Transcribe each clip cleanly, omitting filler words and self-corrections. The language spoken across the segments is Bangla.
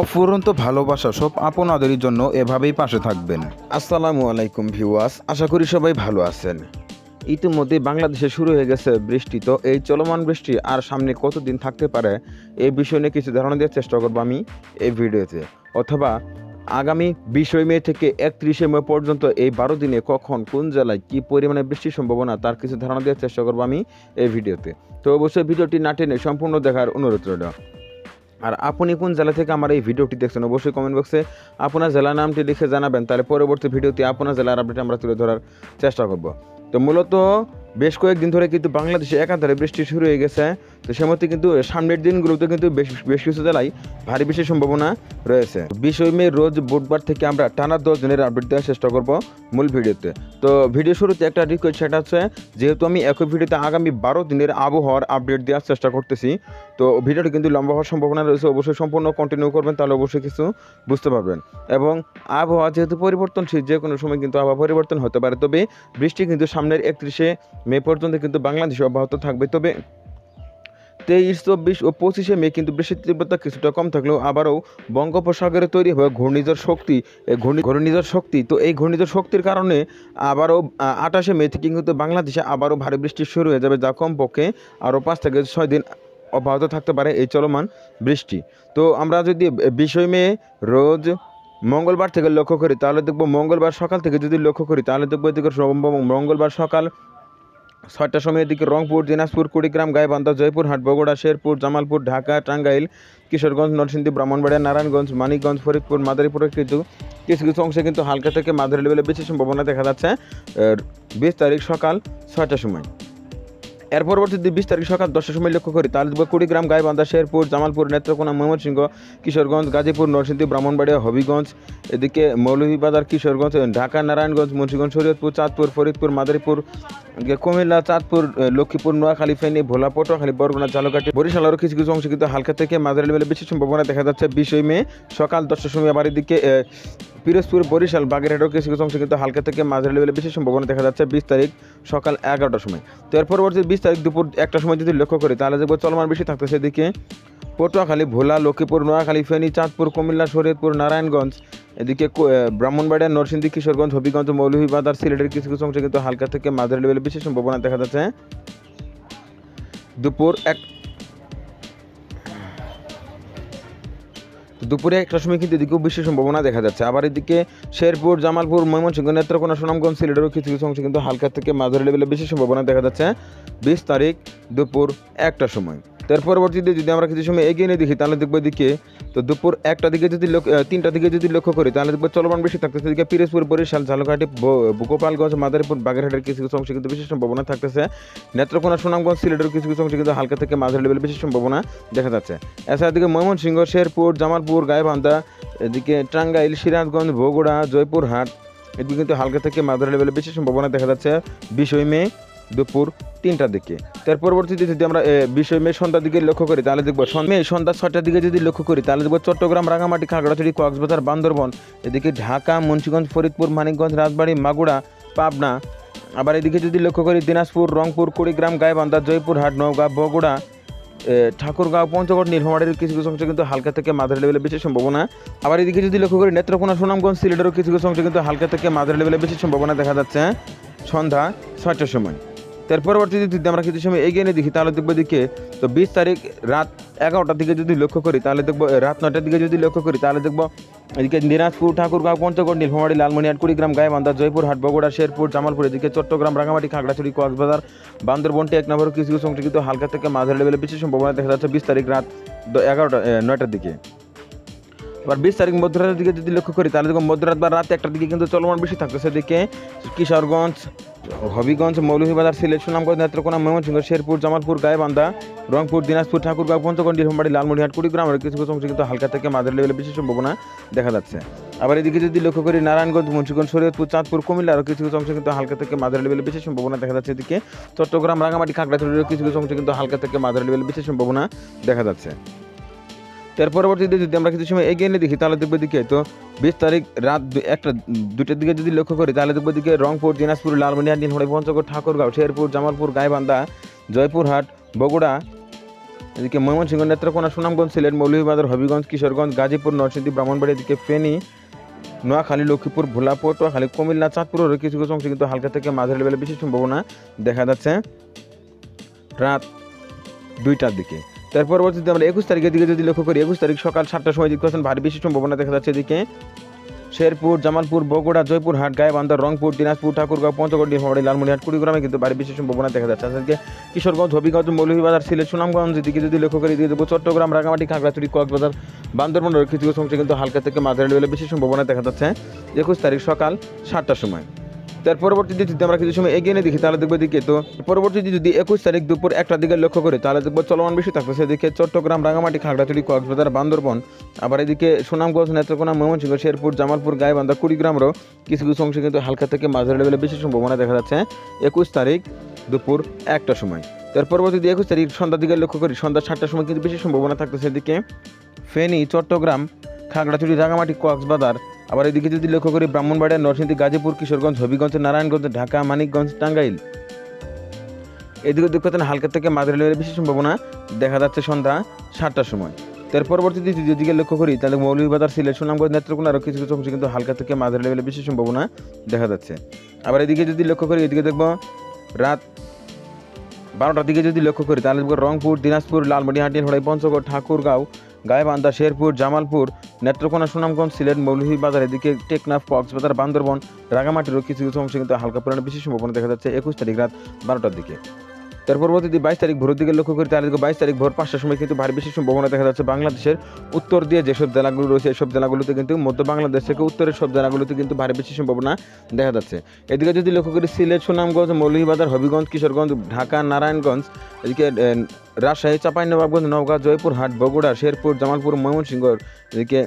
অফুরন্ত ভালোবাসা সব আপনাদেরই জন্য এভাবেই পাশে থাকবেন। আসসালামু আলাইকুম ভিউয়ার্স, আশা করি সবাই ভালো আছেন। ইতিমধ্যে বাংলাদেশে শুরু হয়ে গেছে বৃষ্টি। তো এই চলমান বৃষ্টি আর সামনে কতদিন থাকতে পারে এই বিষয় নিয়ে কিছু ধারণা দেওয়ার চেষ্টা করবো আমি এই ভিডিওতে, অথবা আগামী 20 মে থেকে 31 মে পর্যন্ত এই 12 দিনে কখন কোন জেলায় কী পরিমাণে বৃষ্টির সম্ভাবনা তার কিছু ধারণা দেওয়ার চেষ্টা করবো আমি এই ভিডিওতে। তো অবশ্যই ভিডিওটি না টেনে সম্পূর্ণ দেখার অনুরোধ রইল। আর আপনি কোন জেলা থেকে আমার এই ভিডিওটি দেখছেন অবশ্যই কমেন্ট বক্সে আপনার জেলার নামটি লিখে জানাবেন, তাহলে পরবর্তী ভিডিওতে আপনার জেলার আপডেট আমরা তুলে ধরার চেষ্টা করব। তো মূলত বেশ কয়েকদিন ধরে কিন্তু বাংলাদেশে একাধারে বৃষ্টি শুরু হয়ে গেছে। তো সে মধ্যে কিন্তু সামনের দিনগুলোতে কিন্তু বেশ কিছু জেলায় ভারী বৃষ্টির সম্ভাবনা রয়েছে। 20 মে রোজ বুধবার থেকে আমরা টানা 10 দিনের আপডেট দেওয়ার চেষ্টা করব মূল ভিডিওতে। তো ভিডিও শুরুতে একটা রিকোয়েস্ট, সেটা হচ্ছে যেহেতু আমি একই ভিডিওতে আগামী 12 দিনের আবহাওয়ার আপডেট দেওয়ার চেষ্টা করতেছি, তো ভিডিওটি কিন্তু লম্বা হওয়ার সম্ভাবনা রয়েছে। অবশ্যই সম্পূর্ণ কন্টিনিউ করবেন, তাহলে অবশ্যই কিছু বুঝতে পারবেন। এবং আবহাওয়া যেহেতু পরিবর্তনশীল, যে কোনো সময় কিন্তু আবহাওয়া পরিবর্তন হতে পারে। তবে বৃষ্টি কিন্তু সামনের 31 মে পর্যন্ত কিন্তু বাংলাদেশে অব্যাহত থাকবে। তবে 23, 24 ও 25 মে কিন্তু বৃষ্টির তীব্রতা কিছুটা কম থাকলেও আবারও বঙ্গোপসাগরে তৈরি হয়ে ঘূর্ণিঝড় শক্তি, তো এই ঘূর্ণিঝড় শক্তির কারণে আবারও 28 মে থেকে কিন্তু বাংলাদেশে আবারও ভারী বৃষ্টি শুরু হয়ে যাবে, যা কমপক্ষে আরও 5 থেকে 6 দিন অব্যাহত থাকতে পারে এই চলমান বৃষ্টি। তো আমরা যদি 20 মে রোজ মঙ্গলবার থেকে লক্ষ্য করি, তাহলে দেখব মঙ্গলবার সকাল থেকে যদি লক্ষ্য করি, তাহলে দেখব এদিকে মঙ্গলবার সকাল 6টার সময়ের দিকে রংপুর, দিনাজপুর, কুড়িগ্রাম, গাইবান্ধা, জয়পুরহাট, বগুড়া, শেরপুর, জামালপুর, ঢাকা, টাঙ্গাইল, কিশোরগঞ্জ, নরসিংদী, ব্রাহ্মণবাড়িয়া, নারায়ণগঞ্জ, মানিকগঞ্জ, ফরিদপুর, মাদারীপুরের কিছু কিছু অংশে কিন্তু হালকা থেকে মাঝারি লেভেলে বেশি সম্ভাবনা দেখা যাচ্ছে 20 তারিখ সকাল 6টার সময়। এর পরবর্তীতে 20 তারিখ সকাল 10টার সময় লক্ষ্য করি, তাহলে দেখব কুড়িগ্রাম, গাইবান্ধা, শেরপুর, জামালপুর, নেত্রকোনা, ময়মনসিংহ, কিশোরগঞ্জ, গাজীপুর, নরসিংদী, ব্রাহ্মণবাড়িয়া, হবিগঞ্জ, এদিকে মৌলভীবাজার, কিশোরগঞ্জ, ঢাকা, নারায়ণগঞ্জ, মুন্সিগঞ্জ, শরীয়তপুর, চাঁদপুর, ফরিদপুর, মাদারীপুর, কুমিল্লা, চাঁদপুর, লক্ষ্মীপুর, নোয়াখালী, ফেনী, ভোলা, পটুয়াখালী, বরগুনা, ঝালকাঠি, বরিশাল আরও কিছু কিছু অংশে কিন্তু হালকা থেকে মাঝারি লেভেলে বেশি সম্ভাবনা দেখা যাচ্ছে 20 মে সকাল 10টার সময়। আবার এদিকে পিরোজপুর, বরিশাল, বাগেরহাটেও কিছু কিছু অংশে কিন্তু হালকা থেকে মাঝারি লেভেলে বেশি সম্ভাবনা দেখা যাচ্ছে 20 তারিখ সকাল 11টার সময়। তো এর পরবর্তী 20 তারিখ দুপুর 1টার সময় যদি লক্ষ্য করি, তাহলে দেখব চলমান বেশি থাকতেছে এদিকে পটুয়াখালী, ভোলা, লক্ষ্মীপুর, নোয়াখালী, ফেনী, চাঁদপুর, কুমিল্লা, শরীয়তপুর, নারায়ণগঞ্জ, এদিকে ব্রাহ্মণবাড়িয়া, নরসিংদী, কিশোরগঞ্জ, হবিগঞ্জ, মৌলভীবাজার, সিলেটের কিছু কিছু অংশে কিন্তু হালকা থেকে মাঝারি লেভেলে বেশি সম্ভাবনা দেখা যাচ্ছে দুপুরে 1টার সময় কিন্তু এদিকেও বেশি সম্ভাবনা দেখা যাচ্ছে। আবার এদিকে শেরপুর, জামালপুর, ময়মনসিংহ, নেত্রকোনা, সুনামগঞ্জ, সিলেটেরও কিছু কিছু অংশে কিন্তু হালকা থেকে মাঝারি লেভেলে বেশি সম্ভাবনা দেখা যাচ্ছে 20 তারিখ দুপুর 1টার সময়। তার পরবর্তীতে যদি আমরা কিছু সময় এগিয়ে নিয়ে দেখি, তাহলে দেখবো এদিকে তো দুপুর 1টার দিকে যদি 3টার দিকে যদি লক্ষ্য করি, তাহলে দেখবো চলমান বেশি থাকতেছে এদিকে পিরোজপুর, বরিশাল, ঝালকাঠি, গোপালগঞ্জ, মাদারীপুর, বাগেরহাটের কিছু কিছু অংশে কিন্তু বেশি সম্ভাবনা থাকতেছে। নেত্রকোনা, সুনামগঞ্জ, সিলেটের কিছু কিছু অংশে কিন্তু হালকা থেকে মাঝারি লেভেলে বেশি সম্ভাবনা দেখা যাচ্ছে। এছাড়া এদিকে ময়মনসিংহ, শেরপুর, জামালপুর, গাইবান্ধা, এদিকে টাঙ্গাইল, সিরাজগঞ্জ, বগুড়া, জয়পুরহাট, এদিকে কিন্তু হালকা থেকে মাঝারি লেভেলে বেশি সম্ভাবনা দেখা যাচ্ছে 20 মে দুপুর 3টার দিকে। তার পরবর্তীতে যদি আমরা 20 মে সন্ধ্যার দিকে লক্ষ্য করি, তাহলে দেখবো সন্ধ্যা 6টার দিকে যদি লক্ষ্য করি, তাহলে দেখবো চট্টগ্রাম, রাঙামাটি, খাগড়াছড়ি, কক্সবাজার, বান্দরবন, এদিকে ঢাকা, মুন্সিগঞ্জ, ফরিদপুর, মানিকগঞ্জ, রাজবাড়ী, মাগুরা, পাবনা। আবার এদিকে যদি লক্ষ্য করি দিনাজপুর, রংপুর, কুড়িগ্রাম, গাইবান্ধা, জয়পুরহাট, নওগাঁ, বগুড়া, ঠাকুরগাঁও, পঞ্চগড়, নীলফামারীর কিছু কিছু অংশে কিন্তু হালকা থেকে মাঝারি লেভেলে বেশি সম্ভাবনা। আবার এদিকে যদি লক্ষ্য করি নেত্রকোনা, সুনামগঞ্জ, সিলেটেরও কিছু কিছু অংশে কিন্তু হালকা থেকে মাঝারি লেভেলে বেশি সম্ভাবনা দেখা যাচ্ছে সন্ধ্যা 6টার সময়। তার পরবর্তীতে যদি আমরা কিছু সময় এগিয়ে নিয়ে দেখি, তাহলে দেখবো এদিকে তো 20 তারিখ রাত 11টার দিকে যদি লক্ষ্য করি, তাহলে দেখবো রাত 9টার দিকে যদি লক্ষ্য করি, তাহলে দেখবো এদিকে দিনাজপুর, ঠাকুরগাঁও, পঞ্চগড়, নীলফামারী, লালমনিরহাট, কুড়িগ্রাম, গাইবান্ধা, জয়পুরহাট, বগুড়া, শেরপুর, জামালপুর, এদিকে চট্টগ্রাম, রাঙামাটি, খাগড়াছড়ি, কক্সবাজার, বান্দরবন, টেকনাফের কিছু কিছু অংশে কিন্তু হালকা থেকে মাঝারি লেভেলে বেশি সম্ভাবনা দেখা যাচ্ছে 20 তারিখ রাত 9টার দিকে। আবার 20 তারিখ মধ্যরাতের দিকে যদি লক্ষ্য করি, তাহলে দেখো মধ্যরাত বা রাত 1টার দিকে কিন্তু চলমান বেশি থাকতেছে এদিকে কিশোরগঞ্জ, হবিগঞ্জ, মৌলভীবাজার, সিলেট, সুনামগঞ্জ, নেত্রকোনা, ময়মনসিংহ, শেরপুর, জামালপুর, গাইবান্ধা, রংপুর, দিনাজপুর, ঠাকুরগাঁও, পঞ্চগড়, নীলফামারী, লালমনিরহাট, কুড়িগ্রামের কিছু কিছু অংশে কিন্তু হালকা থেকে মাঝারি লেভেলে বেশি সম্ভাবনা দেখা যাচ্ছে। আবার এদিকে যদি লক্ষ্য করি নারায়ণগঞ্জ, মুন্সিগঞ্জ, শরীয়তপুর, চাঁদপুর, কুমিল্লা আরও কিছু কিছু অংশে কিন্তু হালকা থেকে মাঝারি লেভেলে বেশি সম্ভাবনা দেখা যাচ্ছে এদিকে চট্টগ্রাম, রাঙামাটি, খাগড়াছড়ির কিছু কিছু অংশে কিন্তু হালকা থেকে মাঝারি লেভেলে বেশি সম্ভাবনা দেখা যাচ্ছে। এর পরবর্তীতে যদি আমরা কিছু সময় এগিয়ে নিয়ে দেখি, তাহলে দেখবো দিকে তো 20 তারিখ রাত 1-2টার দিকে যদি লক্ষ্য করি, তাহলে দেখবো দিকে রংপুর, দিনাজপুর, লালমনিরহাট, নীলফামারী, পঞ্চগড়, ঠাকুরগাঁও, শেরপুর, জামালপুর, গাইবান্ধা, জয়পুরহাট, বগুড়া, এদিকে ময়মনসিংহ, নেত্রকোনা, সুনামগঞ্জ, সিলেট, মৌলভীবাজার, হবিগঞ্জ, কিশোরগঞ্জ, গাজীপুর, নরসিংদী, ব্রাহ্মণবাড়ি, এদিকে ফেনী, নোয়াখালী, লক্ষ্মীপুর, ভোলা, পটুয়াখালী, কুমিল্লা, চাঁদপুরের কিছু কিছু অংশে কিন্তু হালকা থেকে মাঝারি লেভেলে বৃষ্টির সম্ভাবনা দেখা যাচ্ছে রাত 2টার দিকে। তার পরবর্তীতে আমরা 21 তারিখের দিকে যদি লক্ষ্য করি, 21 তারিখ সকাল 7টার সময় দিকে ভারী বৃষ্টির সম্ভাবনা দেখা যাচ্ছে। এদিকে শেরপুর, জামালপুর, বগুড়া, জয়পুরহাট, গাইবান্ধা, রংপুর, দিনাজপুর, ঠাকুরগাঁও, পঞ্চগড়, নীলফামারী, লালমনিরহাট, কুড়িগ্রামে কিন্তু ভারী বৃষ্টির সম্ভাবনা দেখা যাচ্ছে। আজকে কিশোরগঞ্জ, হবিগঞ্জ, মৌলভীবাজার, সিলেট, সুনামগঞ্জ দিকে যদি লক্ষ্য করি, দিয়ে দেবো চট্টগ্রাম, রাঙামাটি, খাগড়াছড়ি, কক্সবাজার, বান্দরবানের কিছু কিছু অংশে কিন্তু হালকা থেকে মাঝারি লেভেলে বৃষ্টির সম্ভাবনা দেখা যাচ্ছে 21 তারিখ সকাল 7টার সময়। তার পরবর্তীতে যদি আমরা কিছু সময় এগিয়ে নিয়ে দেখি তাহলে দেখবো দিকে, তো পরবর্তীতে যদি 21 তারিখ দুপুর 1টার দিকে লক্ষ্য করি তাহলে দেখবো চলমান বৃষ্টি থাকতেছে। এদিকে চট্টগ্রাম, রাঙামাটি, খাগড়াছড়ি, কক্সবাজার, বান্দরবন, আবার এদিকে সুনামগঞ্জ, নেত্রকোনা, ময়মনসিংহ, শেরপুর, জামালপুর, গাইবান্ধা, কুড়িগ্রামেরও কিছু কিছু অংশে কিন্তু হালকা থেকে মাঝারি লেভেলে বেশি সম্ভাবনা দেখা যাচ্ছে 21 তারিখ দুপুর 1টার সময়। তার পরবর্তীতে 21 তারিখ সন্ধ্যার দিকে লক্ষ্য করি, সন্ধ্যা 7টার সময় কিন্তু বেশি সম্ভাবনা থাকতেছে। এদিকে ফেনী, চট্টগ্রাম, খাগড়াছড়ি, রাঙামাটি, কক্সবাজার, আবার এদিকে যদি লক্ষ্য করি ব্রাহ্মণবাড়িয়া, নরসিংদী, গাজীপুর, কিশোরগঞ্জ, হবিগঞ্জ, নারায়ণগঞ্জ, ঢাকা, মানিকগঞ্জ, টাঙ্গাইল, এদিকে দেখতে হালকা থেকে মাঝারি লেভেলের বেশি সম্ভাবনা দেখা যাচ্ছে সন্ধ্যা 7টার সময়। তার পরবর্তীতে যদি লক্ষ্য করি তাহলে মৌলভীবাজার, সিলেট, সুনামগঞ্জ, নেত্রকোনা আরও কিছু কিছু অংশে কিন্তু হালকা থেকে মাঝারি লেভেলের বেশি সম্ভাবনা দেখা যাচ্ছে। আবার এদিকে যদি লক্ষ্য করি, এদিকে দেখব রাত 12টার দিকে যদি লক্ষ্য করি তাহলে দেখব রংপুর, দিনাজপুর, লালমনিরহাট, নীলফামারী, পঞ্চগড়, ঠাকুরগাঁও, গাইবান্ধা, শেরপুর, জামালপুর, নেত্রকোনা, সুনামগঞ্জ, সিলেট, মৌলভীবাজার, এদিকে টেকনাফ, কক্সবাজার, বান্দরবন, রাঙামাটিরও কিছু কিছু অংশে কিন্তু হালকা পরিমাণে বেশি সম্ভাবনা দেখা যাচ্ছে 21 তারিখ রাত 12টার দিকে। তার পরবর্তীতে 22 তারিখ ভোরের দিকে লক্ষ্য করি তাহলে 22 তারিখ ভোর 5টার সময় কিন্তু ভারী বেশি সম্ভাবনা দেখা যাচ্ছে বাংলাদেশের উত্তর দিয়ে যেসব জেলাগুলো রয়েছে এইসব জেলাগুলোতে কিন্তু মধ্য বাংলাদেশ থেকে উত্তরের সব জেলাগুলোতে কিন্তু ভারী বেশি সম্ভাবনা দেখা যাচ্ছে। এদিকে যদি লক্ষ্য করি সিলেট, সুনামগঞ্জ, মৌলভীবাজার, হবিগঞ্জ, কিশোরগঞ্জ, ঢাকা, নারায়ণগঞ্জ, এদিকে রাজশাহী, চাঁপাইনবাবগঞ্জ, নওগাঁ, জয়পুরহাট, বগুড়া, শেরপুর, জামালপুর, ময়মনসিংহ, এদিকে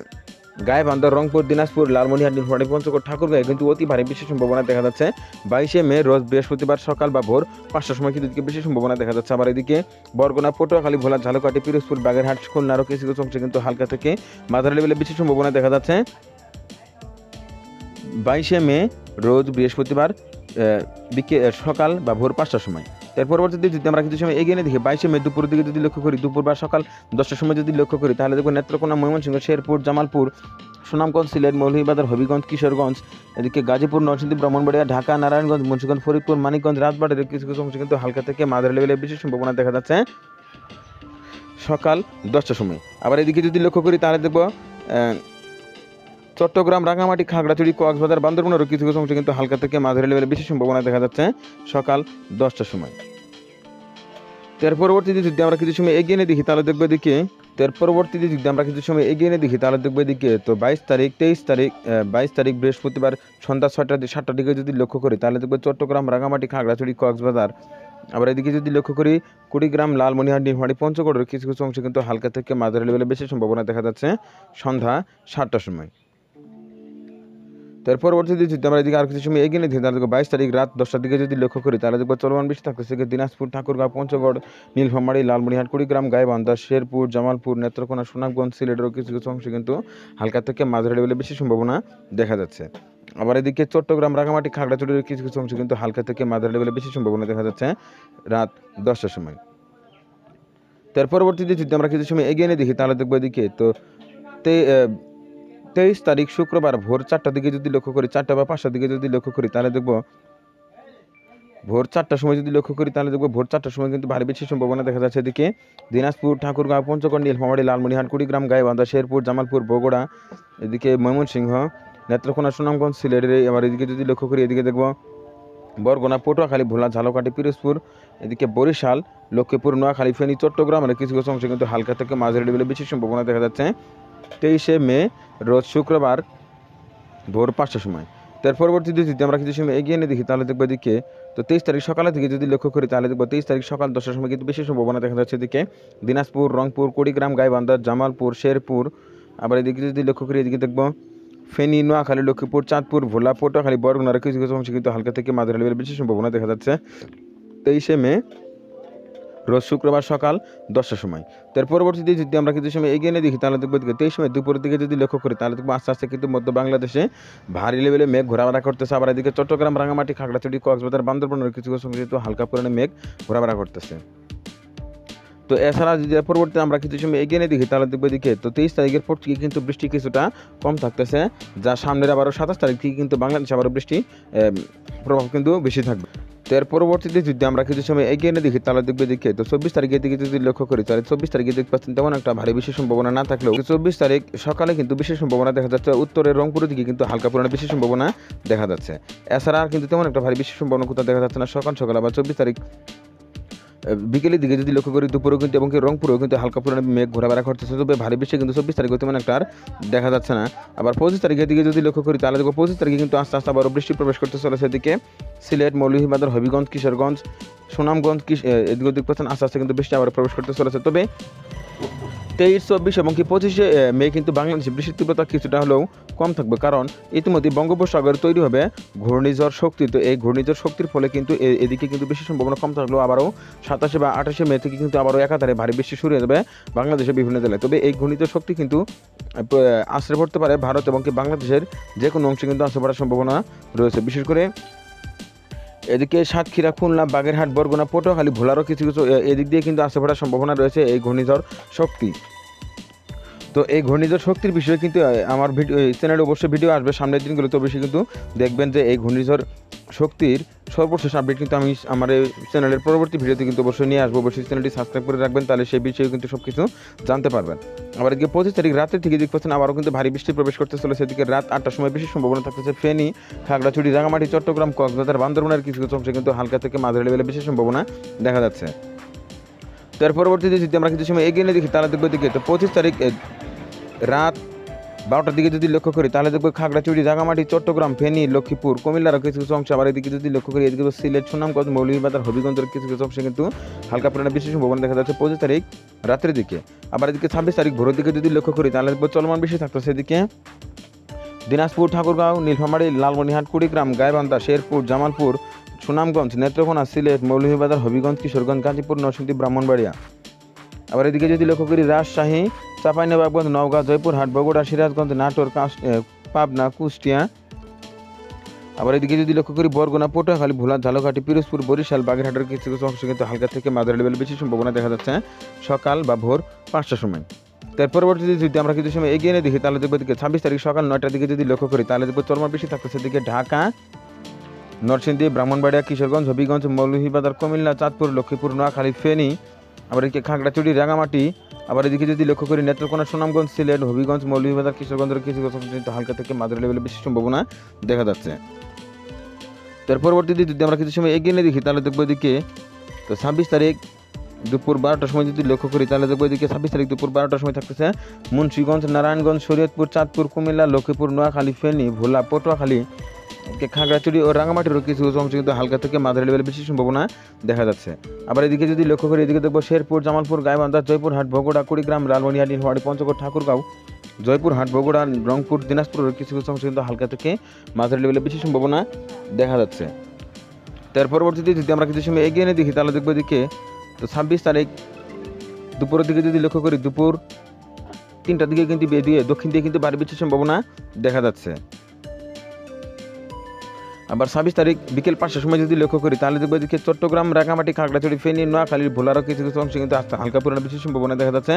গাইবান্ধা, রংপুর, দিনাজপুর, লালমনিরহাট, নীলফামারী, পঞ্চগড়, ঠাকুরগাঁও কিন্তু অতি ভারী বেশি সম্ভাবনা দেখা যাচ্ছে 22শে মে রোজ বৃহস্পতিবার সকাল বা ভোর 5টার সময় কিন্তু বেশি সম্ভাবনা দেখা যাচ্ছে। আবার এদিকে বরগুনা, পটুয়াখালী, ভোলা, ঝালকাঠি, পিরোজপুর, বাগেরহাট, খুলনা আরও কিছু কিছু অংশে কিন্তু হালকা থেকে মাঝারি লেভেলে বেশি সম্ভাবনা দেখা যাচ্ছে 22শে মে রোজ বৃহস্পতিবার সকাল বা ভোর 5টার সময়। তার পরবর্তীতে যদি আমরা কিছু সময় এগিয়ে নিয়ে দেখি 22শে মে দুপুরের দিকে যদি লক্ষ্য করি, দুপুর বা সকাল 10টার সময় যদি লক্ষ্য করি তাহলে দেখবো নেত্রকোনা, ময়মনসিংহ, শেরপুর, জামালপুর, সুনামগঞ্জ, সিলেট, মৌলভীবাজার, হবিগঞ্জ, কিশোরগঞ্জ, এদিকে গাজীপুর, নরসিংদী, ব্রাহ্মণবাড়িয়া, ঢাকা, নারায়ণগঞ্জ, মুন্সিগঞ্জ, ফরিদপুর, মানিকগঞ্জ, রাজবাড়ির কিছু কিছু অংশে কিন্তু হালকা থেকে মাঝারি লেভেলের বেশি সম্ভাবনা দেখা যাচ্ছে সকাল 10টার সময়। আবার এদিকে যদি লক্ষ্য করি তাহলে দেখবো চট্টগ্রাম, রাঙামাটি, খাগড়াছড়ি, কক্সবাজার, বান্দরবনের কিছু কিছু অংশে কিন্তু হালকা থেকে মাঝারি লেভেলে বেশি সম্ভাবনা দেখা যাচ্ছে সকাল 10টার সময়। তার পরবর্তীতে যদি আমরা কিছু সময় এগিয়ে নিয়ে দেখি তাহলে দেখবো এদিকে তো 22 তারিখ 22 তারিখ বৃহস্পতিবার সন্ধ্যা 7টার দিকে যদি লক্ষ্য করি তাহলে দেখবো চট্টগ্রাম, রাঙামাটি, খাগড়াছড়ি, কক্সবাজার, আবার এদিকে যদি লক্ষ্য করি কুড়িগ্রাম, লালমনিরহাট, নীলফামারী, পঞ্চগড়ের কিছু কিছু অংশে কিন্তু হালকা থেকে মাঝারি লেভেলে বেশি সম্ভাবনা দেখা যাচ্ছে সন্ধ্যা 7টার সময়। তার পরবর্তীতে যদি আমরা এদিকে আর কিছু সময় এগিয়ে নিয়ে তাহলে 22 তারিখ রাত 10টার দিকে যদি লক্ষ্য করি তাহলে দেখবো চলমান বৃষ্টি থাকতেছে দিনাজপুর, ঠাকুরগাঁও, পঞ্চগড়, নীলফামারী, লালমনিরহাট, কুড়িগ্রাম, গাইবান্ধা, শেরপুর, জামালপুর, নেত্রকোনা, সুনামগঞ্জ, সিলেটেরও কিছু কিছু অংশে কিন্তু হালকা থেকে মাঝারি লেভেলে বেশি সম্ভাবনা দেখা যাচ্ছে। আবার এদিকে চট্টগ্রাম, রাঙামাটি, খাগড়াছড়ির কিছু কিছু অংশে কিন্তু হালকা থেকে মাঝারি লেভেলে বেশি সম্ভাবনা দেখা যাচ্ছে রাত 10টার সময়। তার পরবর্তীতে যদি আমরা কিছু সময় এগিয়ে নিয়ে দেখি তাহলে দেখবো এদিকে তো 23 তারিখ শুক্রবার ভোর 4টার দিকে যদি লক্ষ্য করি, 4টা বা 5টার দিকে যদি লক্ষ্য করি তাহলে দেখবো ভোর 4টার সময় যদি লক্ষ্য করি তাহলে দেখবো ভোর 4টার সময় কিন্তু ভারী বেশি সম্ভাবনা দেখা যাচ্ছে এদিকে দিনাজপুর, ঠাকুরগাঁও, পঞ্চগড়, নীলফামারী, লালমনিরহাট, কুড়িগ্রাম, গাইবান্ধা, শেরপুর, জামালপুর, বগুড়া, এদিকে ময়মনসিংহ, নেত্রকোনা, সুনামগঞ্জ, সিলেটের। আবার এদিকে যদি লক্ষ্য করি এদিকে দেখবো বরগুনা, পটুয়াখালী, ভোলা, ঝালকাঠি, পিরোজপুর, এদিকে বরিশাল, লক্ষ্মীপুর, নোয়াখালী, ফেনী, চট্টগ্রাম আর কিছু কিছু অংশে কিন্তু হালকা থেকে মাঝারি লেভেলে বেশি সম্ভাবনা দেখা যাচ্ছে 23শে মে রোজ শুক্রবার ভোর 5টার সময়। তার পরবর্তীতে যদি আমরা কিছু সময় এগিয়ে নিয়ে দেখি তাহলে দেখবো এদিকে তো 23 তারিখ সকালের দিকে যদি লক্ষ্য করি তাহলে দেখবো 23 তারিখ সকাল 10টার সময় কিন্তু বেশি সম্ভাবনা দেখা যাচ্ছে এদিকে দিনাজপুর, রংপুর, কুড়িগ্রাম, গাইবান্ধা, জামালপুর, শেরপুর। আবার এদিকে যদি লক্ষ্য করি এদিকে দেখবো ফেনী, নোয়াখালী, লক্ষ্মীপুর, চাঁদপুর, ভোলা, পটুয়াখালী, বরগুনার কিছু কিছু অংশে কিন্তু হালকা থেকে মাঝারি লেভেলের বেশি সম্ভাবনা দেখা যাচ্ছে 23শে মে রোজ শুক্রবার সকাল 10টার সময়। তার পরবর্তীতে যদি আমরা কিছু সময় এগিয়ে নিয়ে দেখি তাহলে দেখবো 23 মে দুপুরের দিকে যদি লক্ষ্য করি তাহলে দেখবো আস্তে আস্তে কিন্তু মধ্য বাংলাদেশে ভারী লেভেলে মেঘ ঘোরাফেরা করতেছে। আবার এদিকে চট্টগ্রাম, রাঙামাটি, খাগড়াছড়ি, কক্সবাজার, বান্দরবনের কিছু কিছু অংশে কিন্তু হালকা পরিমাণে মেঘ ঘোরাফেরা করতেছে। তো এছাড়া যদি পরবর্তীতে আমরা কিছু সময় এগিয়ে নিয়ে দেখি তাহলে দেখবো এদিকে তো 23 তারিখের পর থেকে কিন্তু বৃষ্টি কিছুটা কম থাকতেছে, যা সামনের আবারও 27 তারিখ থেকে কিন্তু বাংলাদেশে আবারও বৃষ্টি প্রভাব কিন্তু বেশি থাকবে। তো এর পরবর্তীতে যদি আমরা কিছু সময় এগিয়ে নিয়ে দেখি তাহলে দেখবে দিকে তো 24 তারিখের দিকে যদি লক্ষ্য করি তাহলে 24 তারিখে দেখতে পাচ্ছেন তেমন একটা ভারী বৃষ্টির সম্ভাবনা না থাকলেও 24 তারিখ সকালে কিন্তু বিশেষ সম্ভাবনা দেখা যাচ্ছে, উত্তরের রংপুরের দিকে কিন্তু হালকা পরিমাণে বিশেষ সম্ভাবনা দেখা যাচ্ছে। এছাড়া আর কিন্তু তেমন একটা ভারী বৃষ্টির সম্ভাবনা কোথাও দেখা যাচ্ছে না সকাল আবার 24 তারিখ বিকেলের দিকে যদি লক্ষ্য করি দুপুরেও কিন্তু এবং রংপুরেও কিন্তু হালকা পরিমাণে মেঘ ঘোরাফেরা করতেছে, তবে ভারী বৃষ্টি কিন্তু 24 তারিখে তেমন একটা আর দেখা যাচ্ছে না। আবার 25 তারিখের দিকে যদি লক্ষ্য করি তাহলে দেখবো 25 তারিখে কিন্তু আস্তে আস্তে আবারও বৃষ্টি প্রবেশ করতে চলেছে এদিকে সিলেট, মৌলভীবাজার, হবিগঞ্জ, কিশোরগঞ্জ, সুনামগঞ্জ এদিকে দেখতে পাচ্ছেন আস্তে আস্তে কিন্তু বৃষ্টি আবার প্রবেশ করতে চলেছে। তবে 23, 24 এবং 25 মে কিন্তু বাংলাদেশে বৃষ্টির তীব্রতা কিছুটা হলেও কম থাকবে, কারণ ইতিমধ্যে বঙ্গোপসাগর তৈরি হবে ঘূর্ণিঝড় শক্তি। তো এই ঘূর্ণিঝড় শক্তির ফলে কিন্তু এদিকে কিন্তু বৃষ্টির সম্ভাবনা কম থাকলেও আবারও 27 বা 28 মে থেকে কিন্তু আবারও একাধারে ভারী বৃষ্টি শুরু হয়ে যাবে বাংলাদেশের বিভিন্ন জেলায়। তবে এই ঘূর্ণিঝড় শক্তি কিন্তু আশ্রয় পড়তে পারে ভারত এবং বাংলাদেশের যে কোনো অংশে কিন্তু আশ্রয় পড়ার সম্ভাবনা রয়েছে। বিশেষ করে এদিকে সাতক্ষীরা, খুলনা, বাগেরহাট, বরগুনা, পটুয়াখালী, ভোলারও কিছু এদিক দিয়ে কিন্তু আশ্রয় পড়ার সম্ভাবনা রয়েছে এই ঘূর্ণিঝড় শক্তি। তো এই ঘূর্ণিঝড় শক্তির বিষয়ে কিন্তু আমার চ্যানেলে অবশ্যই ভিডিও আসবে সামনের দিনগুলোতে, অবশ্যই কিন্তু দেখবেন যে এই ঘূর্ণিঝড় শক্তির সর্বশেষ আপডেট কিন্তু আমি আমার এই চ্যানেলের পরবর্তী ভিডিওতে কিন্তু অবশ্যই নিয়ে আসবো। অবশ্যই চ্যানেলটি সাবস্ক্রাইব করে রাখবেন, তাহলে সেই বিষয়ে কিন্তু সব কিছু জানতে পারবেন। আবার এদিকে 25 তারিখ রাতের থেকে দেখতে পাচ্ছেন আবারও কিন্তু ভারী বৃষ্টি প্রবেশ করতে চলেছে। এদিকে রাত 8টার সময় বেশি সম্ভাবনা থাকতেছে ফেনী, খাগড়াছড়ি, রাঙামাটি, চট্টগ্রাম, কক্সবাজার, বান্দরবানের কিছু কিছু অংশে কিন্তু হালকা থেকে মাঝারি লেভেলে বেশি সম্ভাবনা দেখা যাচ্ছে। তো এর পরবর্তীতে যদি আমরা কিছু সময় এগিয়ে নিয়ে দেখি তাহলে দেখবো দিকে তো 25 তারিখ রাত 12টার দিকে যদি লক্ষ্য করি তাহলে দেখবো খাগড়াছড়ি, রাঙামাটি, চট্টগ্রাম, ফেনী, লক্ষ্মীপুর, কুমিল্লার কিছু কিছু অংশ, আবার এদিকে যদি লক্ষ্য করি এদিকে সিলেট, সুনামগঞ্জ, মৌলভীবাজার, হবিগঞ্জের কিছু কিছু অংশে কিন্তু হালকা পরিমাণে বেশি সম্ভাবনা দেখা যাচ্ছে 25 তারিখ রাতের দিকে। আবার এদিকে 26 তারিখ ভোরের দিকে যদি লক্ষ্য করি তাহলে দেখবো চলমান বেশি থাকতেছে এদিকে দিনাজপুর, ঠাকুরগাঁও, নীলফামারী, লালমনিরহাট, কুড়িগ্রাম, গাইবান্ধা, শেরপুর, জামালপুর, সুনামগঞ্জ, নেত্রকোনা, সিলেট, মৌলভীবাজার, হবিগঞ্জ, কিশোরগঞ্জ, গাজীপুর, নরসিংদী, ব্রাহ্মণবাড়িয়া। আবার এদিকে যদি লক্ষ্য করি রাজশাহী, চাঁপাইনবাবগঞ্জ, নওগাঁ, জয়পুরহাট, বগুড়া, সিরাজগঞ্জ, নাটোর, পাবনা, কুষ্টিয়া। আবার এদিকে যদি লক্ষ্য করি বরগুনা, পটুয়াখালী, ভোলা, ঝালকাঠি, পিরোজপুর, বরিশাল, বাগেরহাটের কিছু কিছু অংশ কিন্তু হালকা থেকে মাঝারি লেভেল বেশি সম্ভাবনা দেখা যাচ্ছে সকাল বা ভোর 5টার সময়। তার পরবর্তীতে যদি আমরা কিছু সময় এগিয়ে নিয়ে দেখি তাহলে দেখবো দিকে 26 তারিখ সকাল 9টার দিকে যদি লক্ষ্য করি তাহলে দেখবো চলমান বেশি থাকতেছে দিকে ঢাকা, নরসিংদী, ব্রাহ্মণবাড়িয়া, কিশোরগঞ্জ, হবিগঞ্জ, মৌলভীবাজার, কুমিল্লা, চাঁদপুর, লক্ষ্মীপুর, নোয়াখালী, ফেনী। আবার এদিকে খাগড়াছড়ি, রাঙামাটি। আবার এদিকে যদি লক্ষ্য করি নেত্রকোনা, সুনামগঞ্জ, সিলেট, হবিগঞ্জ, মৌলভীবাজার, কিশোরগঞ্জের কিছু কিছু হালকা থেকে মাঝারি লেভেলে বেশি সম্ভাবনা দেখা যাচ্ছে। তার পরবর্তীতে যদি আমরা কিছু সময় এগিয়ে নিয়ে দেখি তাহলে দেখবো এদিকে তো 26 তারিখ দুপুর 12টার সময় যদি লক্ষ্য করি তাহলে দেখবো এদিকে 26 তারিখ দুপুর 12টার সময় থাকতেছে মুন্সিগঞ্জ, নারায়ণগঞ্জ, শরীয়তপুর, চাঁদপুর, কুমিল্লা, লক্ষ্মীপুর, নোয়াখালী, ফেনী, ভোলা, পটুয়াখালী, খাগড়াছড়ি ও রাঙামাটিরও কিছু কিছু অংশ কিন্তু হালকা থেকে মাঝারি লেভেলে বেশি সম্ভাবনা দেখা যাচ্ছে। আবার এদিকে যদি লক্ষ্য করি এদিকে দেখবো শেরপুর, জামালপুর, গাইবান্ধা, জয়পুরহাট, বগুড়া, কুড়িগ্রাম, লালমনিরহাট, নীলফামারী, পঞ্চগড়, ঠাকুরগাঁও, জয়পুরহাট, বগুড়া, রংপুর, দিনাজপুরের কিছু কিছু অংশ কিন্তু হালকা থেকে মাঝারি লেভেলে বেশি সম্ভাবনা দেখা যাচ্ছে। তার পরবর্তীতে যদি আমরা কিছু সময় এগিয়ে নিয়ে দেখি তাহলে দেখবো এদিকে তো 26 তারিখ দুপুরের দিকে যদি লক্ষ্য করি দুপুর 3টার দিকে কিন্তু দিয়ে দক্ষিণ দিয়ে কিন্তু ভারী বৃষ্টির সম্ভাবনা দেখা যাচ্ছে। আবার 26 তারিখ বিকেল 5টার সময় যদি লক্ষ্য করি তাহলে দেখবো এদিকে চট্টগ্রাম, রাঙামাটি, খাগড়াছড়ি, ফেনী, নোয়াখালীর, ভোলারও কিছু কিছু অংশে কিন্তু হালকা পরিমাণে বৃষ্টির সম্ভাবনা দেখা যাচ্ছে।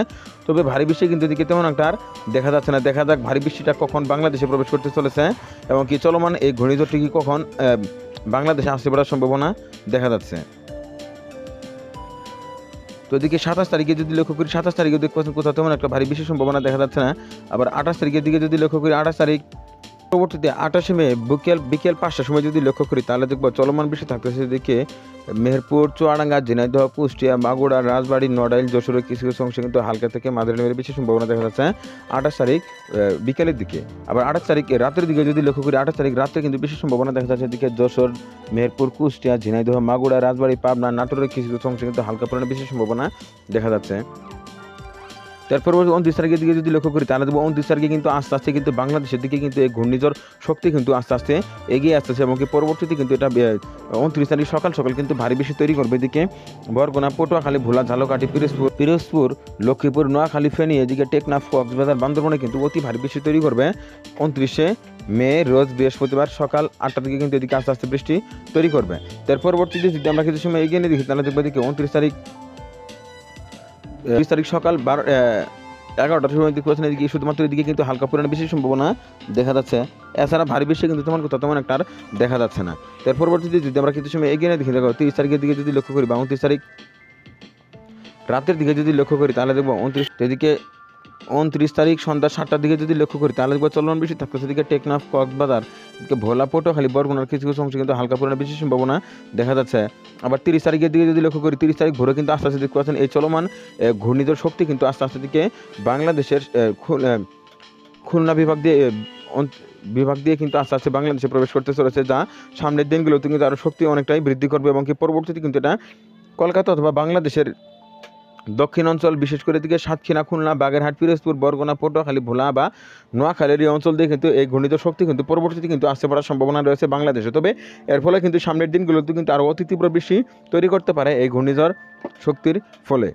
তবে ভারী বৃষ্টি কিন্তু এদিকে তেমন একটা আর দেখা যাচ্ছে না। দেখা যাক ভারী বৃষ্টিটা কখন বাংলাদেশে প্রবেশ করতে চলেছে এবং কি চলমান এই ঘূর্ণিঝড়টি কি কখন বাংলাদেশে আসতে পারার সম্ভাবনা দেখা যাচ্ছে। তো এদিকে 27 তারিখে যদি লক্ষ্য করি 27 তারিখে দেখতে পাচ্ছেন কোথাও তেমন একটা ভারী বৃষ্টির সম্ভাবনা দেখা যাচ্ছে না। আবার 28 তারিখের দিকে যদি লক্ষ্য করি 28 তারিখ পরবর্তীতে 28 মে বিকেল 5টার সময় যদি লক্ষ্য করি তাহলে দেখবো চলমান বৃষ্টি থাকতেছে এদিকে মেহেরপুর, চুয়াডাঙ্গা, ঝিনাইদহ, কুষ্টিয়া, মাগুরা, রাজবাড়ী, নড়াইল, যশোরের কিছু কিছু অংশে কিন্তু হালকা থেকে মাঝারি লেভেলের বেশি সম্ভাবনা দেখা যাচ্ছে 28 তারিখ বিকেলের দিকে। আবার 28 তারিখ রাতের দিকে যদি লক্ষ্য করি 28 তারিখ রাতে কিন্তু বেশি সম্ভাবনা দেখা যাচ্ছে এদিকে যশোর, মেহেরপুর, কুষ্টিয়া, ঝিনাইদহ, মাগুরা, রাজবাড়ী, পাবনা, নাটোরের কিছু কিছু অংশে কিন্তু হালকা পরিমাণে বেশি সম্ভাবনা দেখা যাচ্ছে। তারপর 29 তারিখের দিকে যদি লক্ষ্য করি তাহলে দেখবো 29 তারিখে কিন্তু আস্তে আস্তে কিন্তু বাংলাদেশের দিকে কিন্তু এই ঘূর্ণিঝড় শক্তি কিন্তু আস্তে আস্তে এগিয়ে আসতেছে এবং কি পরবর্তীতে কিন্তু এটা 29 তারিখ সকাল সকাল কিন্তু ভারী বৃষ্টি তৈরি করবে। এদিকে বরগুনা, পটুয়াখালী, ভোলা, ঝালকাঠি, পিরোজপুর, লক্ষ্মীপুর, নোয়াখালী, ফেনী, এদিকে টেকনাফ, কক্সবাজার, বান্দরবানে কিন্তু অতি ভারী বৃষ্টি তৈরি করবে 29 মে রোজ বৃহস্পতিবার সকাল 8টার দিকে কিন্তু এদিকে আস্তে আস্তে বৃষ্টি তৈরি করবে। তার পরবর্তীতে যদি আমরা কিছু সময় এগিয়ে নিয়ে দেখি তাহলে দেখবো এদিকে 29 তারিখ 30 তারিখ সকাল 11টার সময় দেখতে পাচ্ছেন এদিকে শুধুমাত্র এদিকে কিন্তু হালকা পরিমাণে বৃষ্টির সম্ভাবনা দেখা যাচ্ছে। এছাড়া ভারী বৃষ্টি কিন্তু তেমন একটা আর দেখা যাচ্ছে না। এর পরবর্তীতে যদি আমরা কিছু সময় এগিয়ে দেখি, দেখো 30 তারিখের দিকে যদি লক্ষ্য করি বা 29 তারিখ রাতের দিকে যদি লক্ষ্য করি তাহলে দেখবো 29 তারিখ সন্ধ্যা 7টার দিকে যদি লক্ষ্য করি তাহলে দেখবো চলমান বৃষ্টি থাকতেছে। এদিকে টেকনাফ, কক্সবাজার, এদিকে ভোলা, পটুয়াখালী, বরগুনার কিছু কিছু অংশে কিন্তু হালকা পরিমাণে বৃষ্টির সম্ভাবনা দেখা যাচ্ছে। আবার 30 তারিখের দিকে যদি লক্ষ্য করি 30 তারিখ ভোরে কিন্তু আস্তে আস্তে দেখতে পাচ্ছেন এই চলমান ঘূর্ণিঝড় শক্তি কিন্তু আস্তে আস্তে দিকে বাংলাদেশের খুলনা বিভাগ দিয়ে কিন্তু আস্তে আস্তে বাংলাদেশে প্রবেশ করতে চলেছে, যা সামনের দিনগুলোতে কিন্তু আরও শক্তি অনেকটাই বৃদ্ধি করবে এবং কি পরবর্তীতে কিন্তু এটা কলকাতা অথবা বাংলাদেশের দক্ষিণ অঞ্চল, বিশেষ করে দিকে সাতক্ষীরা, খুলনা, বাগেরহাট, পিরোজপুর, বরগুনা, পটুয়াখালী, ভোলা বা নোয়াখালীর এই অঞ্চল দিয়ে কিন্তু এই ঘূর্ণিঝড় শক্তি কিন্তু পরবর্তীতে কিন্তু আসতে পারার সম্ভাবনা রয়েছে বাংলাদেশে। তবে এর ফলে কিন্তু সামনের দিনগুলোতে কিন্তু আরও অতি তীব্র বৃষ্টি তৈরি করতে পারে এই ঘূর্ণিঝড় শক্তির ফলে।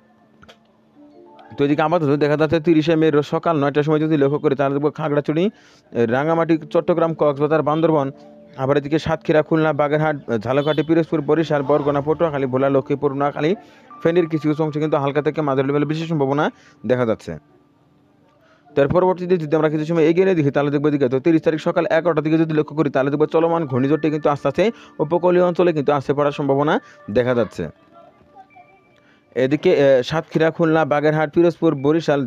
তো এদিকে আপাতত দেখা যাচ্ছে 30শে মে সকাল 9টার সময় যদি লক্ষ্য করি তাহলে দেখবো খাগড়াছড়ি, রাঙামাটি, চট্টগ্রাম, কক্সবাজার, বান্দরবন, আবার এদিকে সাতক্ষীরা, খুলনা, বাগেরহাট, ঝালকাঠি, পিরোজপুর, বরিশাল, বরগুনা, পটুয়াখালী, ভোলা, লক্ষ্মীপুর, নোয়াখালী, ফেনীর কিছু কিছু অংশে কিন্তু হালকা থেকে মাঝারি লেভেলের বৃষ্টির সম্ভাবনা দেখা যাচ্ছে। তার পরবর্তীতে যদি আমরা কিছু সময় এগিয়ে দেখি তাহলে দেখবো এদিকে তো 30 তারিখ সকাল 11টার দিকে যদি লক্ষ্য করি তাহলে দেখবো চলমান ঘূর্ণিঝড়টি কিন্তু আস্তে আস্তে উপকূলীয় অঞ্চলে কিন্তু আসতে পড়ার সম্ভাবনা দেখা যাচ্ছে। এদিকে সাতক্ষীরা, খুলনা, বাগেরহাট, পিরোজপুর, বরিশাল,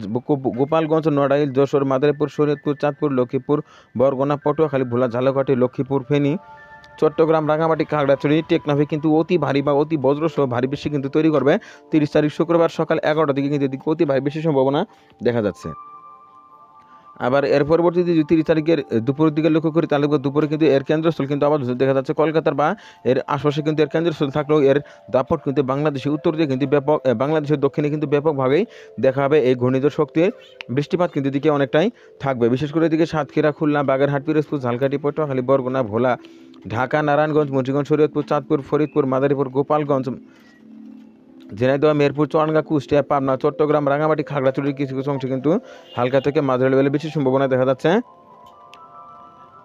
গোপালগঞ্জ, নড়াইল, যশোর, মাদারীপুর, শরীয়তপুর, চাঁদপুর, লক্ষ্মীপুর, বরগুনা, পটুয়াখালী, ভোলা, ঝালকাঠি, লক্ষ্মীপুর, ফেনী, চট্টগ্রাম, রাঙামাটি, খাগড়াছড়ি, টেকনাফে কিন্তু অতি ভারী বা অতি বজ্রসহ ভারী বৃষ্টি কিন্তু তৈরি করবে 30 তারিখ শুক্রবার সকাল 11টার দিকে কিন্তু এদিকে অতি ভারী বৃষ্টির সম্ভাবনা দেখা যাচ্ছে। আবার এর পরবর্তীতে যদি 30 তারিখের দুপুরের দিকে লক্ষ্য করি তাহলে দুপুরে কিন্তু এর কেন্দ্রস্থল কিন্তু আবার দেখা যাচ্ছে কলকাতার বা এর আশপাশে কিন্তু এর কেন্দ্রস্থল থাকলেও এর দাপট কিন্তু বাংলাদেশের উত্তর দিয়ে কিন্তু বাংলাদেশের দক্ষিণে কিন্তু ব্যাপকভাবেই দেখা হবে এই ঘূর্ণিঝড় শক্তির বৃষ্টিপাত কিন্তু এদিকে অনেকটাই থাকবে। বিশেষ করে এদিকে সাতক্ষীরা, খুলনা, বাগেরহাট, পিরোজপুর, ঝালকাঠি, পটুয়াখালী, বরগুনা, ভোলা, ঢাকা, নারায়ণগঞ্জ, মুন্সিগঞ্জ, শরীয়তপুর, চাঁদপুর, ফরিদপুর, মাদারীপুর, গোপালগঞ্জ, ঝিনাইদহ, মেহেরপুর, চুয়াডাঙ্গা, কুষ্টিয়া, পাবনা, চট্টগ্রাম, রাঙামাটি, খাগড়াছড়ির কিছু কিছু অংশে কিন্তু হালকা থেকে মাঝারি লেভেলের বেশি সম্ভাবনা দেখা যাচ্ছে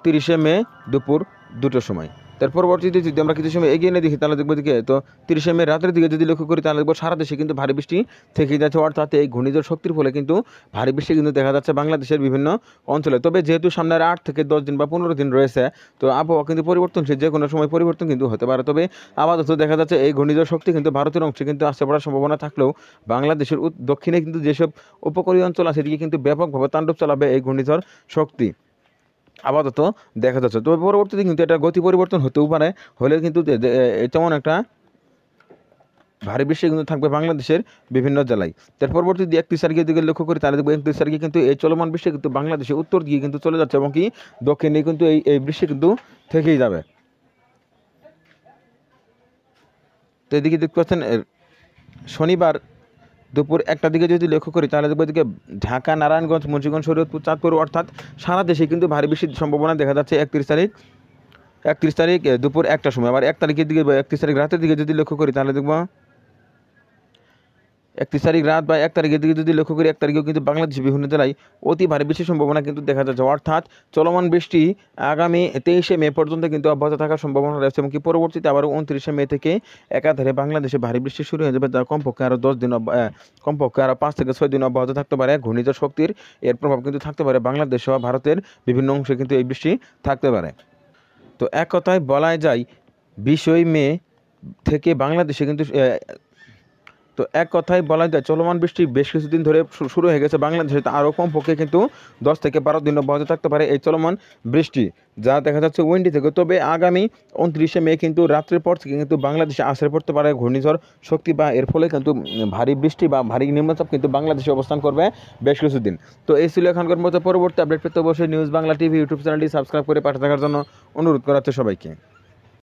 30শে মে দুপুর 2টার সময়। তার পরবর্তীতে যদি আমরা কিছু সময় এগিয়ে নিয়ে দেখি তাহলে দেখবো দিকে তো 30শে মে রাতের দিকে যদি লক্ষ্য করি তাহলে দেখবো সারা দেশে কিন্তু ভারী বৃষ্টি থেকেই যাচ্ছে, অর্থাৎ এই ঘূর্ণিঝড় শক্তির ফলে কিন্তু ভারী বৃষ্টি কিন্তু দেখা যাচ্ছে বাংলাদেশের বিভিন্ন অঞ্চলে। তবে যেহেতু সামনের 8 থেকে 10 দিন বা 15 দিন রয়েছে, তো আবহাওয়া কিন্তু পরিবর্তনশীল, যে কোনো সময় পরিবর্তন কিন্তু হতে পারে। তবে আপাতত দেখা যাচ্ছে এই ঘূর্ণিঝড় শক্তি কিন্তু ভারতের অংশে কিন্তু আসতে পারার সম্ভাবনা থাকলেও বাংলাদেশের দক্ষিণে কিন্তু যেসব উপকূলীয় অঞ্চল আছে সেদিকে কিন্তু ব্যাপকভাবে তাণ্ডব চালাবে এই ঘূর্ণিঝড় শক্তি আপাতত দেখা যাচ্ছে। তবে পরবর্তীতে কিন্তু এটা গতি পরিবর্তন হতেও পারে, হলে কিন্তু তেমন একটা ভারী বৃষ্টি কিন্তু থাকবে বাংলাদেশের বিভিন্ন জেলায়। তার পরবর্তীতে 31 তারিখের দিকে লক্ষ্য করি তাহলে দেখবো 31 তারিখে কিন্তু এই চলমান বৃষ্টি কিন্তু বাংলাদেশের উত্তর দিকে কিন্তু চলে যাচ্ছে এবং কি দক্ষিণে কিন্তু এই বৃষ্টি কিন্তু থেকেই যাবে। তো এদিকে দেখতে পাচ্ছেন শনিবার দুপুর 1টার দিকে যদি লক্ষ্য করি তাহলে দেখবো এদিকে ঢাকা, নারায়ণগঞ্জ, মুন্সিগঞ্জ, শরীয়তপুর, চাঁদপুর, অর্থাৎ সারা দেশে কিন্তু ভারী বৃষ্টির সম্ভাবনা দেখা যাচ্ছে 31 তারিখ দুপুর 1টার সময়। আবার 1 তারিখের দিকে 31 তারিখ রাতের দিকে যদি লক্ষ্য করি তাহলে দেখবো 31 তারিখ রাত বা 1 তারিখের দিকে যদি লক্ষ্য করি 1 তারিখেও কিন্তু বাংলাদেশের বিভিন্ন জেলায় অতি ভারী বৃষ্টির সম্ভাবনা কিন্তু দেখা যাচ্ছে, অর্থাৎ চলমান বৃষ্টি আগামী 23শে মে পর্যন্ত কিন্তু অব্যাহত থাকার সম্ভাবনা রয়েছে এবং কি পরবর্তীতে আবারও 29শে মে থেকে একাধারে বাংলাদেশে ভারী বৃষ্টি শুরু হয়ে যাবে, যা কমপক্ষে আরও 10 দিন কমপক্ষে আরও 5 থেকে 6 দিন অব্যাহত থাকতে পারে। ঘূর্ণিঝড় শক্তির এর প্রভাব কিন্তু থাকতে পারে বাংলাদেশ সহ ভারতের বিভিন্ন অংশে কিন্তু এই বৃষ্টি থাকতে পারে। তো এক কথায় বলাই যায় 20 মে থেকে বাংলাদেশে কিন্তু চলমান বৃষ্টি বেশ কিছুদিন ধরে শুরু হয়ে গেছে বাংলাদেশে, আরও কমপক্ষে কিন্তু 10 থেকে 12 দিন অব্যাহত থাকতে পারে এই চলমান বৃষ্টি, যা দেখা যাচ্ছে উইন্ডি থেকে। তবে আগামী 29শে মে কিন্তু রাত্রের পর থেকে কিন্তু বাংলাদেশে আছড়ে পড়তে পারে ঘূর্ণিঝড় শক্তি, বা এর ফলে কিন্তু ভারী বৃষ্টি বা ভারী নিম্নচাপ কিন্তু বাংলাদেশে অবস্থান করবে বেশ কিছুদিন। তো এই ছিল এখনকার মতো। পরবর্তী আপডেট পেতে অবশ্যই নিউজ বাংলা টিভি ইউটিউব চ্যানেলটি সাবস্ক্রাইব করে পাশে থাকার জন্য অনুরোধ করা হচ্ছে সবাইকে।